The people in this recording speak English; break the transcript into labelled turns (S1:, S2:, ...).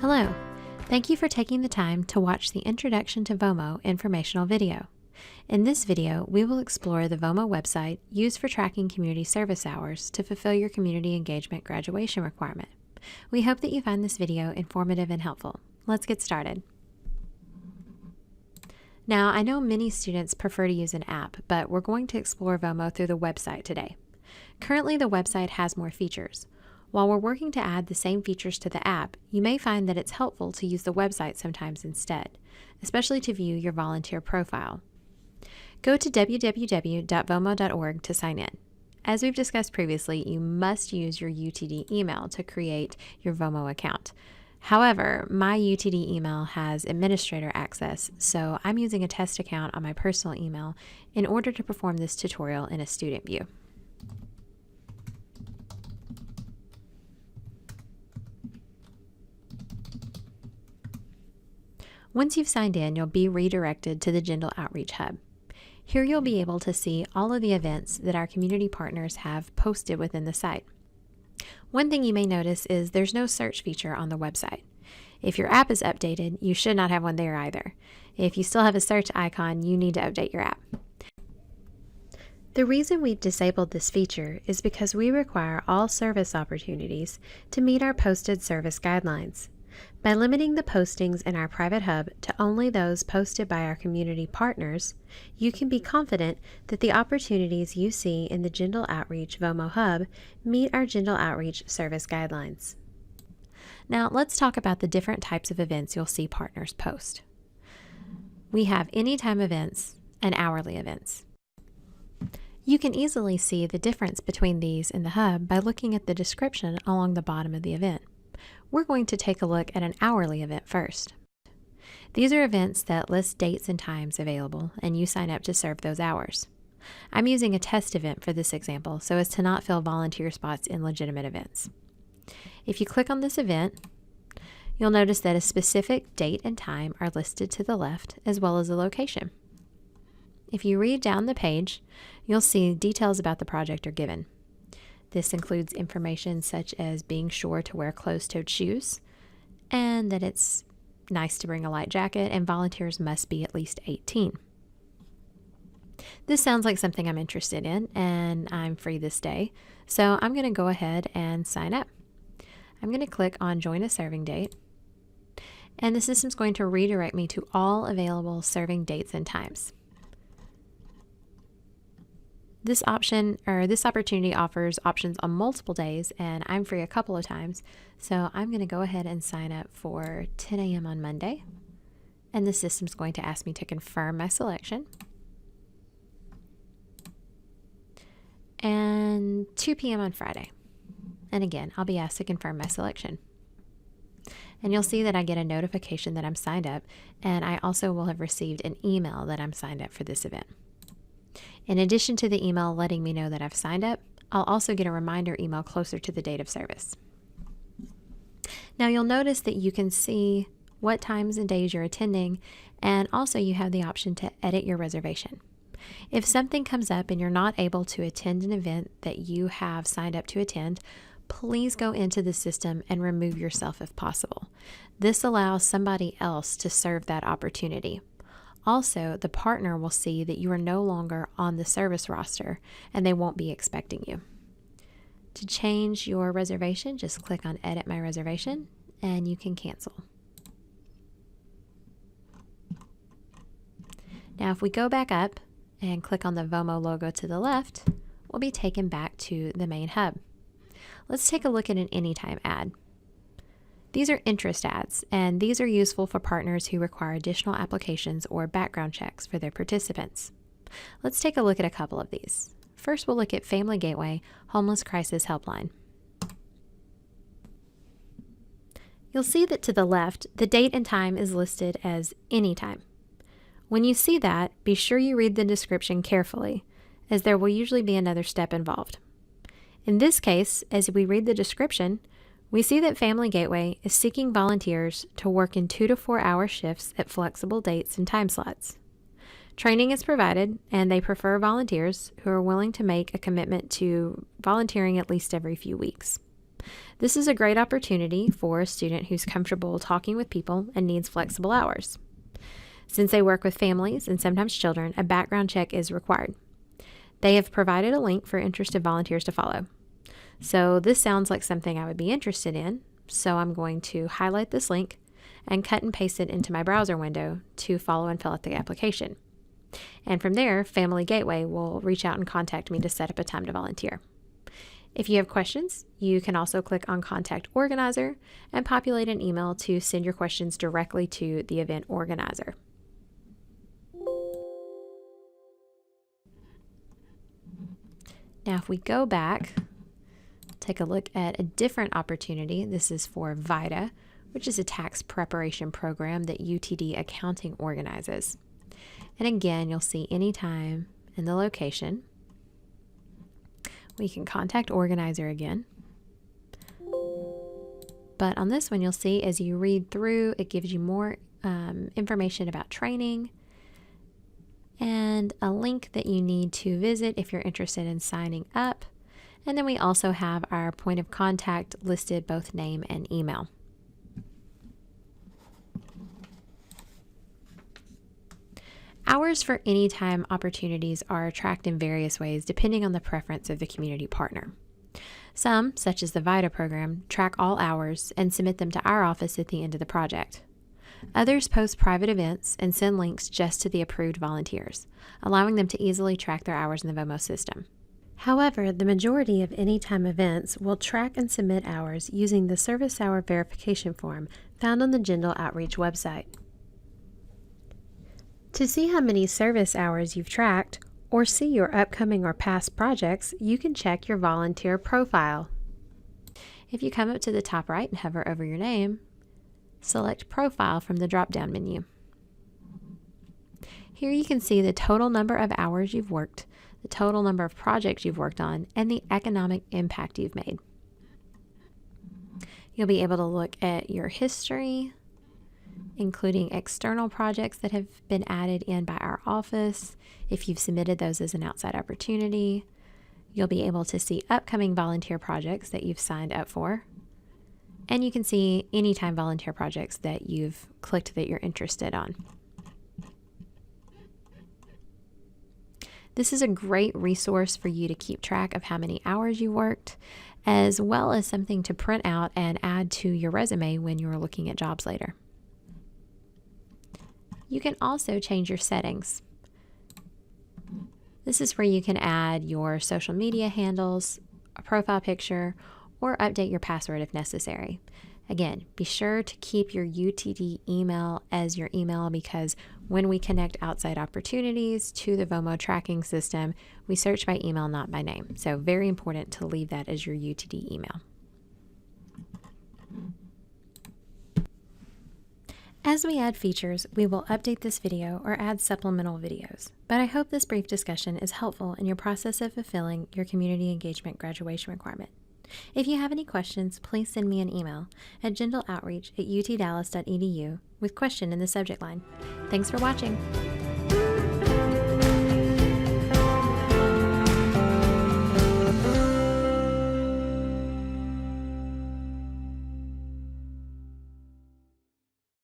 S1: Hello, thank you for taking the time to watch the Introduction to VOMO informational video. In this video, we will explore the VOMO website used for tracking community service hours to fulfill your community engagement graduation requirement. We hope that you find this video informative and helpful. Let's get started. Now, I know many students prefer to use an app, but we're going to explore VOMO through the website today. Currently, the website has more features. While we're working to add the same features to the app, you may find that it's helpful to use the website sometimes instead, especially to view your volunteer profile. Go to www.vomo.org to sign in. As we've discussed previously, you must use your UTD email to create your VOMO account. However, my UTD email has administrator access, so I'm using a test account on my personal email in order to perform this tutorial in a student view. Once you've signed in, you'll be redirected to the Jindal OutREACH Hub. Here you'll be able to see all of the events that our community partners have posted within the site. One thing you may notice is there's no search feature on the website. If your app is updated, you should not have one there either. If you still have a search icon, you need to update your app. The reason we've disabled this feature is because we require all service opportunities to meet our posted service guidelines. By limiting the postings in our private hub to only those posted by our community partners, you can be confident that the opportunities you see in the Jindal OutREACH VOMO Hub meet our Jindal OutREACH service guidelines. Now let's talk about the different types of events you'll see partners post. We have anytime events and hourly events. You can easily see the difference between these in the hub by looking at the description along the bottom of the event. We're going to take a look at an hourly event first. These are events that list dates and times available, and you sign up to serve those hours. I'm using a test event for this example so as to not fill volunteer spots in legitimate events. If you click on this event, you'll notice that a specific date and time are listed to the left, as well as the location. If you read down the page, you'll see details about the project are given. This includes information such as being sure to wear closed-toed shoes, and that it's nice to bring a light jacket, and volunteers must be at least 18. This sounds like something I'm interested in, and I'm free this day, so I'm going to go ahead and sign up. I'm going to click on Join a Serving Date, and the system's going to redirect me to all available serving dates and times. This opportunity offers options on multiple days, and I'm free a couple of times, so I'm going to go ahead and sign up for 10 a.m. on Monday, and the system's going to ask me to confirm my selection, and 2 p.m. on Friday, and again, I'll be asked to confirm my selection. And you'll see that I get a notification that I'm signed up, and I also will have received an email that I'm signed up for this event. In addition to the email letting me know that I've signed up, I'll also get a reminder email closer to the date of service. Now you'll notice that you can see what times and days you're attending, and also you have the option to edit your reservation. If something comes up and you're not able to attend an event that you have signed up to attend, please go into the system and remove yourself if possible. This allows somebody else to serve that opportunity. Also, the partner will see that you are no longer on the service roster and they won't be expecting you. To change your reservation, just click on Edit My Reservation and you can cancel. Now, if we go back up and click on the VOMO logo to the left, we'll be taken back to the main hub. Let's take a look at an anytime ad. These are interest ads, and these are useful for partners who require additional applications or background checks for their participants. Let's take a look at a couple of these. First, we'll look at Family Gateway Homeless Crisis Helpline. You'll see that to the left, the date and time is listed as anytime. When you see that, be sure you read the description carefully, as there will usually be another step involved. In this case, as we read the description, we see that Family Gateway is seeking volunteers to work in 2 to 4 hour shifts at flexible dates and time slots. Training is provided, and they prefer volunteers who are willing to make a commitment to volunteering at least every few weeks. This is a great opportunity for a student who's comfortable talking with people and needs flexible hours. Since they work with families and sometimes children, a background check is required. They have provided a link for interested volunteers to follow. So this sounds like something I would be interested in, so I'm going to highlight this link and cut and paste it into my browser window to follow and fill out the application. And from there, Family Gateway will reach out and contact me to set up a time to volunteer. If you have questions, you can also click on Contact Organizer and populate an email to send your questions directly to the event organizer. Now, if we go back, take a look at a different opportunity. This is for VITA, which is a tax preparation program that UTD Accounting organizes. And again, you'll see anytime and the location. We can contact organizer again. But on this one, you'll see as you read through, it gives you more information about training and a link that you need to visit if you're interested in signing up. And then we also have our point of contact listed, both name and email. Hours for anytime opportunities are tracked in various ways depending on the preference of the community partner. Some, such as the VITA program, track all hours and submit them to our office at the end of the project. Others post private events and send links just to the approved volunteers, allowing them to easily track their hours in the VOMO system. However, the majority of anytime events will track and submit hours using the service hour verification form found on the Jindal OutREACH website. To see how many service hours you've tracked or see your upcoming or past projects, you can check your volunteer profile. If you come up to the top right and hover over your name, select Profile from the drop-down menu. Here you can see the total number of hours you've worked, the total number of projects you've worked on, and the economic impact you've made. You'll be able to look at your history, including external projects that have been added in by our office. If you've submitted those as an outside opportunity, you'll be able to see upcoming volunteer projects that you've signed up for. And you can see anytime volunteer projects that you've clicked that you're interested on. This is a great resource for you to keep track of how many hours you worked, as well as something to print out and add to your resume when you're looking at jobs later. You can also change your settings. This is where you can add your social media handles, a profile picture, or update your password if necessary. Again, be sure to keep your UTD email as your email, because when we connect outside opportunities to the VOMO tracking system, we search by email, not by name. So very important to leave that as your UTD email. As we add features, we will update this video or add supplemental videos, but I hope this brief discussion is helpful in your process of fulfilling your community engagement graduation requirement. If you have any questions, please send me an email at jindaloutreach@utdallas.edu with question in the subject line. Thanks for watching.